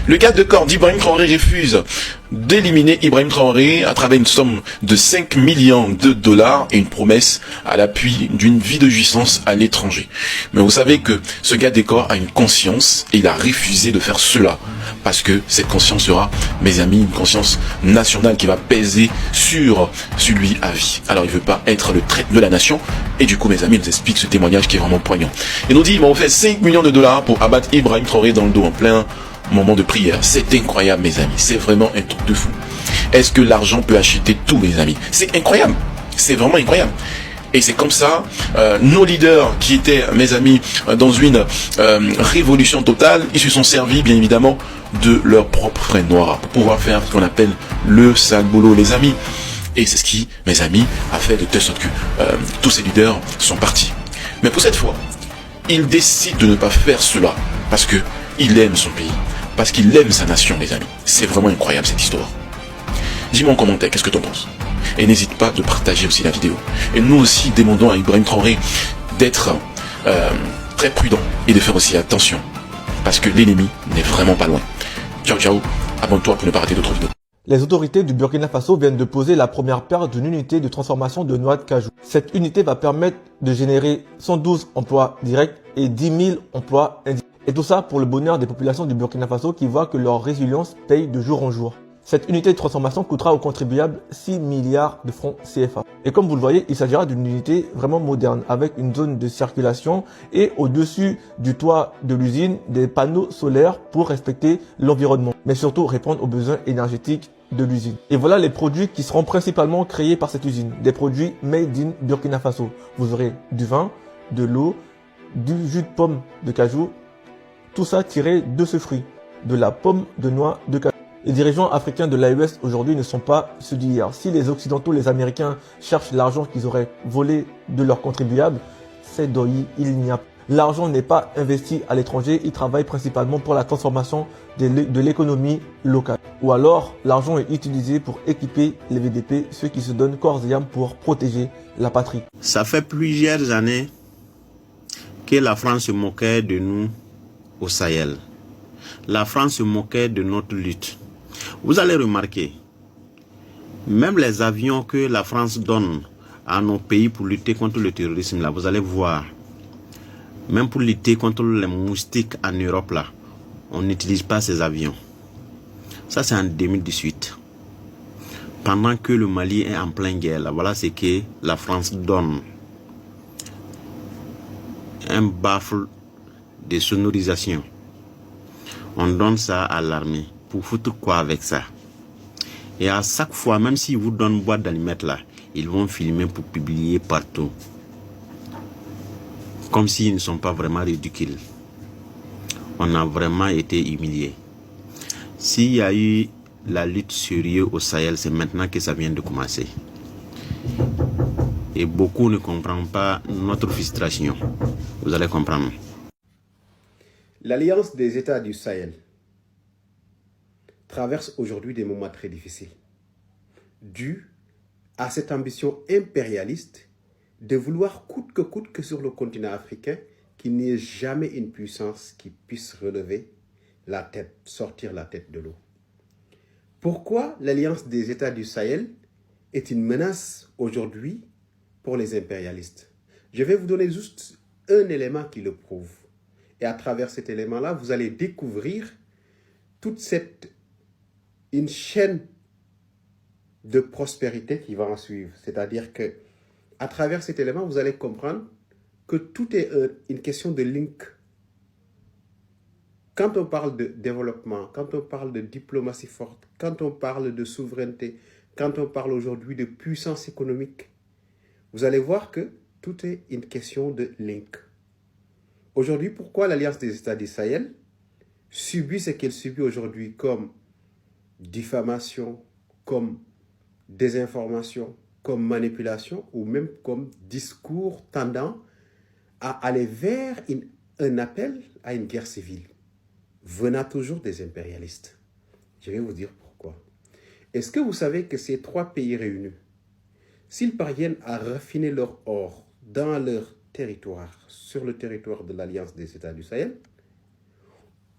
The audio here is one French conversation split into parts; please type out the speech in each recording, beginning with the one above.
Le garde de corps d'Ibrahim Traoré refuse d'éliminer Ibrahim Traoré à travers une somme de 5 millions de dollars et une promesse à l'appui d'une vie de jouissance à l'étranger. Mais vous savez que ce garde de corps a une conscience et il a refusé de faire cela. Parce que cette conscience sera, mes amis, une conscience nationale qui va peser sur lui à vie. Alors il veut pas être le traître de la nation. Et du coup, mes amis, il nous explique ce témoignage qui est vraiment poignant. Il nous dit, ils m'ont fait 5 millions de dollars pour abattre Ibrahim Traoré dans le dos en plein moment de prière. C'est incroyable, mes amis. C'est vraiment un truc de fou. Est-ce que l'argent peut acheter tout, mes amis? C'est incroyable. C'est vraiment incroyable. Et c'est comme ça, nos leaders qui étaient, mes amis, dans une révolution totale, ils se sont servis, bien évidemment, de leur propre frère noir pour pouvoir faire ce qu'on appelle le sale boulot, les amis. Et c'est ce qui, mes amis, a fait de telle sorte que tous ces leaders sont partis. Mais pour cette fois, il décide de ne pas faire cela parce que il aime son pays, parce qu'il aime sa nation, les amis. C'est vraiment incroyable cette histoire. Dis-moi en commentaire, qu'est-ce que tu en penses? Et n'hésite pas de partager aussi la vidéo. Et nous aussi demandons à Ibrahim Traoré d'être très prudent et de faire aussi attention. Parce que l'ennemi n'est vraiment pas loin. Ciao, ciao. Abonne-toi pour ne pas rater d'autres vidéos. Les autorités du Burkina Faso viennent de poser la première pierre d'une unité de transformation de noix de cajou. Cette unité va permettre de générer 112 emplois directs et 10 000 emplois indirects. Et tout ça pour le bonheur des populations du Burkina Faso qui voient que leur résilience paye de jour en jour. Cette unité de transformation coûtera aux contribuables 6 milliards de francs CFA. Et comme vous le voyez, il s'agira d'une unité vraiment moderne avec une zone de circulation et au-dessus du toit de l'usine des panneaux solaires pour respecter l'environnement, mais surtout répondre aux besoins énergétiques de l'usine. Et voilà les produits qui seront principalement créés par cette usine. Des produits made in Burkina Faso. Vous aurez du vin, de l'eau, du jus de pomme de cajou, tout ça tiré de ce fruit, de la pomme de noix de cajou. Les dirigeants africains de l'AES aujourd'hui ne sont pas ceux d'hier. Si les Occidentaux, les Américains cherchent l'argent qu'ils auraient volé de leurs contribuables, c'est d'oï, il n'y a pas. L'argent n'est pas investi à l'étranger, il travaille principalement pour la transformation de l'économie locale. Ou alors, l'argent est utilisé pour équiper les VDP, ceux qui se donnent corps et âme pour protéger la patrie. Ça fait plusieurs années que la France se moquait de nous au Sahel. La France se moquait de notre lutte. Vous allez remarquer, même les avions que la France donne à nos pays pour lutter contre le terrorisme, là, vous allez voir, même pour lutter contre les moustiques en Europe, là, on n'utilise pas ces avions. Ça, c'est en 2018. Pendant que le Mali est en pleine guerre, là, voilà ce que la France donne. Un baffle de sonorisation. On donne ça à l'armée. Pour foutre quoi avec ça? Et à chaque fois, même s'ils vous donnent une boîte d'allumettes là, ils vont filmer pour publier partout. Comme s'ils ne sont pas vraiment ridicules. On a vraiment été humiliés. S'il y a eu la lutte sérieuse au Sahel, c'est maintenant que ça vient de commencer. Et beaucoup ne comprennent pas notre frustration. Vous allez comprendre. L'Alliance des États du Sahel traverse aujourd'hui des moments très difficiles, dû à cette ambition impérialiste de vouloir coûte que sur le continent africain, qu'il n'y ait jamais une puissance qui puisse relever la tête, sortir la tête de l'eau. Pourquoi l'Alliance des États du Sahel est une menace aujourd'hui pour les impérialistes? Je vais vous donner juste un élément qui le prouve. Et à travers cet élément-là, vous allez découvrir une chaîne de prospérité qui va en suivre. C'est-à-dire que à travers cet élément, vous allez comprendre que tout est une question de link. Quand on parle de développement, quand on parle de diplomatie forte, quand on parle de souveraineté, quand on parle aujourd'hui de puissance économique, vous allez voir que tout est une question de link. Aujourd'hui, pourquoi l'Alliance des États du Sahel subit ce qu'elle subit aujourd'hui comme diffamation, comme désinformation, comme manipulation ou même comme discours tendant à aller vers un appel à une guerre civile, venant toujours des impérialistes. Je vais vous dire pourquoi. Est-ce que vous savez que ces trois pays réunis, s'ils parviennent à raffiner leur or dans leur territoire, sur le territoire de l'Alliance des États du Sahel,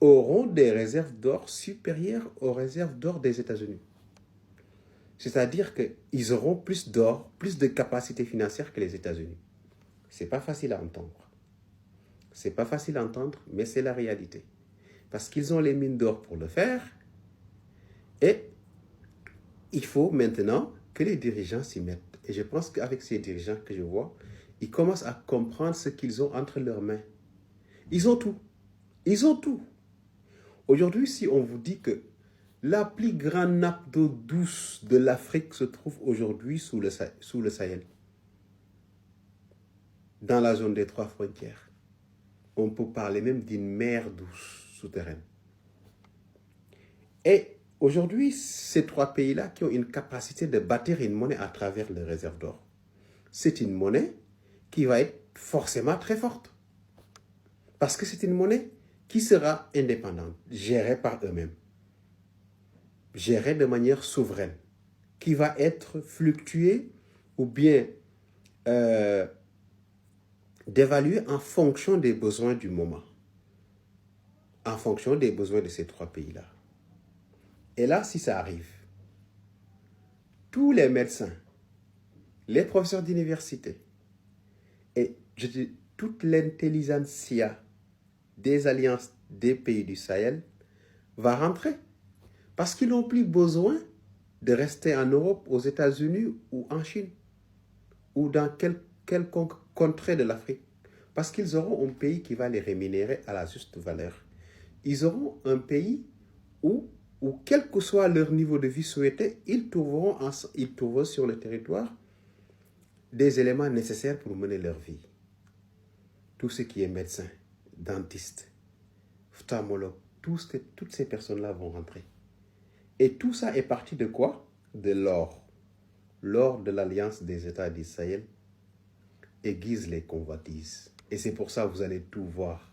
auront des réserves d'or supérieures aux réserves d'or des États-Unis. C'est-à-dire qu'ils auront plus d'or, plus de capacité financière que les États-Unis. C'est pas facile à entendre. C'est pas facile à entendre, mais c'est la réalité. Parce qu'ils ont les mines d'or pour le faire. Et il faut maintenant que les dirigeants s'y mettent. Et je pense qu'avec ces dirigeants que je vois, ils commencent à comprendre ce qu'ils ont entre leurs mains. Ils ont tout. Ils ont tout. Aujourd'hui, si on vous dit que la plus grande nappe d'eau douce de l'Afrique se trouve aujourd'hui sous le Sahel, dans la zone des 3 frontières, on peut parler même d'une mer douce souterraine. Et aujourd'hui, ces 3 pays-là qui ont une capacité de bâtir une monnaie à travers les réserves d'or, c'est une monnaie qui va être forcément très forte. Parce que c'est une monnaie qui sera indépendante, gérée par eux-mêmes, gérée de manière souveraine, qui va être fluctuée ou bien d'évaluer en fonction des besoins du moment, en fonction des besoins de ces 3 pays-là. Et là, si ça arrive, tous les médecins, les professeurs d'université et toute l'intelligentsia des alliances des pays du Sahel va rentrer parce qu'ils n'ont plus besoin de rester en Europe, aux États-Unis ou en Chine ou dans quelconque contrée de l'Afrique, parce qu'ils auront un pays qui va les rémunérer à la juste valeur. Ils auront un pays où quel que soit leur niveau de vie souhaité, ils trouveront sur le territoire des éléments nécessaires pour mener leur vie. Tout ce qui est médecin, dentiste, ophtalmologue, toutes ces personnes-là vont rentrer. Et tout ça est parti de quoi? De l'or. L'or de l'Alliance des États du Sahel aiguise les convoitises. Et c'est pour ça que vous allez tout voir.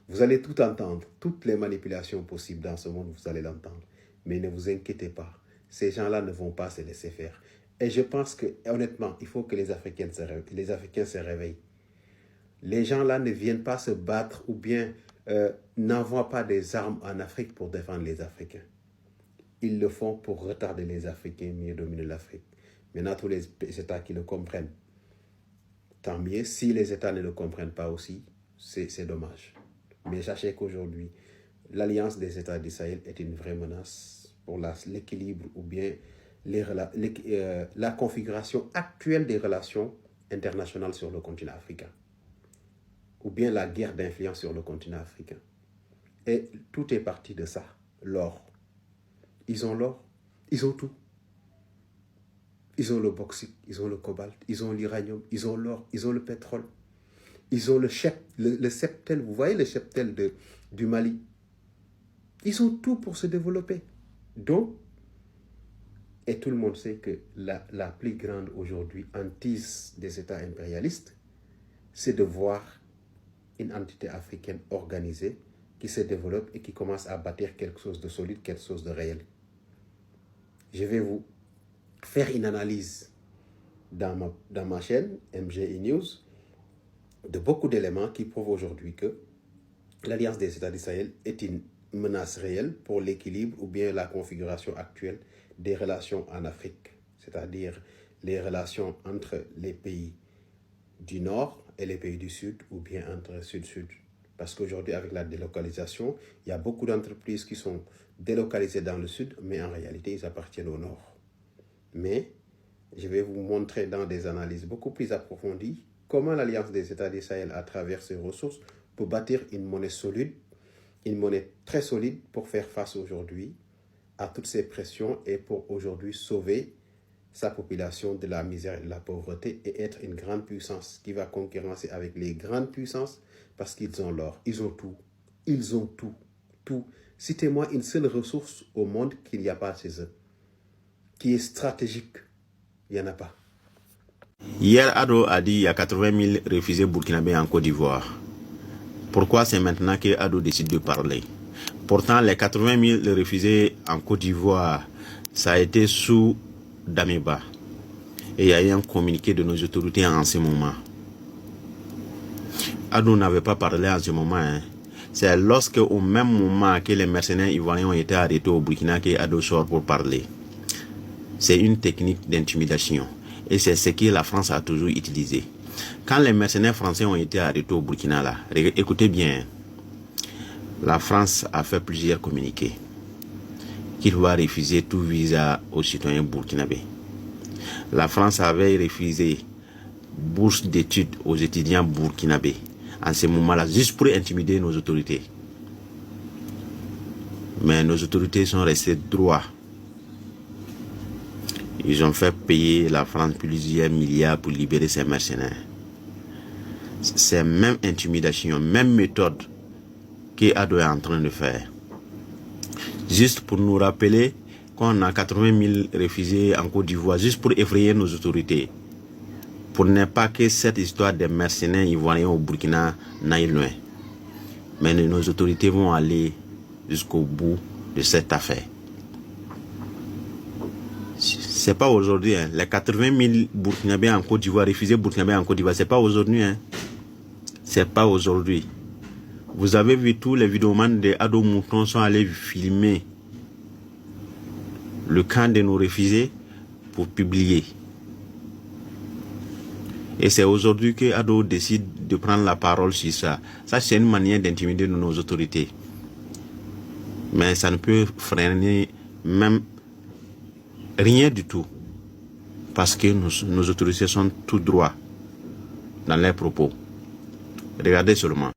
Vous allez tout entendre. Toutes les manipulations possibles dans ce monde, vous allez l'entendre. Mais ne vous inquiétez pas. Ces gens-là ne vont pas se laisser faire. Et je pense que, honnêtement, il faut que les Africains se réveillent. Les gens-là ne viennent pas se battre ou bien n'envoient pas des armes en Afrique pour défendre les Africains. Ils le font pour retarder les Africains, mieux dominer l'Afrique. Maintenant, tous les États qui le comprennent, tant mieux. Si les États ne le comprennent pas aussi, c'est dommage. Mais sachez qu'aujourd'hui, l'Alliance des États du Sahel est une vraie menace pour l'équilibre ou bien la configuration actuelle des relations internationales sur le continent africain. Ou bien la guerre d'influence sur le continent africain. Et tout est parti de ça, l'or. Ils ont l'or, ils ont tout. Ils ont le bauxite, ils ont le cobalt, ils ont l'uranium, ils ont l'or, ils ont le pétrole. Ils ont le cheptel, vous voyez le cheptel du Mali. Ils ont tout pour se développer. Donc, et tout le monde sait que la plus grande aujourd'hui hantise des États impérialistes, c'est de voir une entité africaine organisée qui se développe et qui commence à bâtir quelque chose de solide, quelque chose de réel. Je vais vous faire une analyse dans ma chaîne MGI News de beaucoup d'éléments qui prouvent aujourd'hui que l'Alliance des États du Sahel est une menace réelle pour l'équilibre ou bien la configuration actuelle des relations en Afrique, c'est-à-dire les relations entre les pays du Nord et les pays du Sud ou bien entre Sud-Sud. Parce qu'aujourd'hui, avec la délocalisation, il y a beaucoup d'entreprises qui sont délocalisées dans le Sud, mais en réalité, ils appartiennent au Nord. Mais je vais vous montrer dans des analyses beaucoup plus approfondies comment l'Alliance des États du Sahel, à travers ses ressources, peut bâtir une monnaie solide, une monnaie très solide pour faire face aujourd'hui à toutes ces pressions et pour aujourd'hui sauver sa population de la misère et de la pauvreté et être une grande puissance qui va concurrencer avec les grandes puissances parce qu'ils ont l'or, ils ont tout. Ils ont tout, tout. Citez-moi une seule ressource au monde qu'il n'y a pas chez eux, qui est stratégique. Il n'y en a pas. Hier, Ado a dit qu'il y a 80 000 réfugiés burkinabés en Côte d'Ivoire. Pourquoi c'est maintenant que Ado décide de parler? Pourtant, les 80 000 réfugiés en Côte d'Ivoire, ça a été sous Damiba. Et il y a eu un communiqué de nos autorités en ce moment. Ado n'avait pas parlé en ce moment. C'est lorsque au même moment que les mercenaires ivoiriens ont été arrêtés au Burkina que Ado sort pour parler. C'est une technique d'intimidation. Et c'est ce que la France a toujours utilisé. Quand les mercenaires français ont été arrêtés au Burkina, là, écoutez bien, la France a fait plusieurs communiqués qu'il va refuser tout visa aux citoyens burkinabés. La France avait refusé bourse d'études aux étudiants burkinabés en ce moment-là, juste pour intimider nos autorités. Mais nos autorités sont restées droits. Ils ont fait payer la France plusieurs milliards pour libérer ces mercenaires. C'est même intimidation, même méthode que Ado est en train de faire. Juste pour nous rappeler qu'on a 80 000 réfugiés en Côte d'Ivoire, juste pour effrayer nos autorités. Pour ne pas que cette histoire des mercenaires ivoiriens au Burkina n'aille loin. Mais nos autorités vont aller jusqu'au bout de cette affaire. C'est pas aujourd'hui, hein. Les 80 000 Burkinabés en Côte d'Ivoire, réfugiés burkinabés en Côte d'Ivoire, c'est pas aujourd'hui, hein. C'est pas aujourd'hui. Vous avez vu tous les vidéomans de Ado Mouton sont allés filmer le camp de nos réfugiés pour publier. Et c'est aujourd'hui que Ado décide de prendre la parole sur ça. Ça, c'est une manière d'intimider nos autorités. Mais ça ne peut freiner même rien du tout. Parce que nos autorités sont tout droits dans leurs propos. Regardez seulement.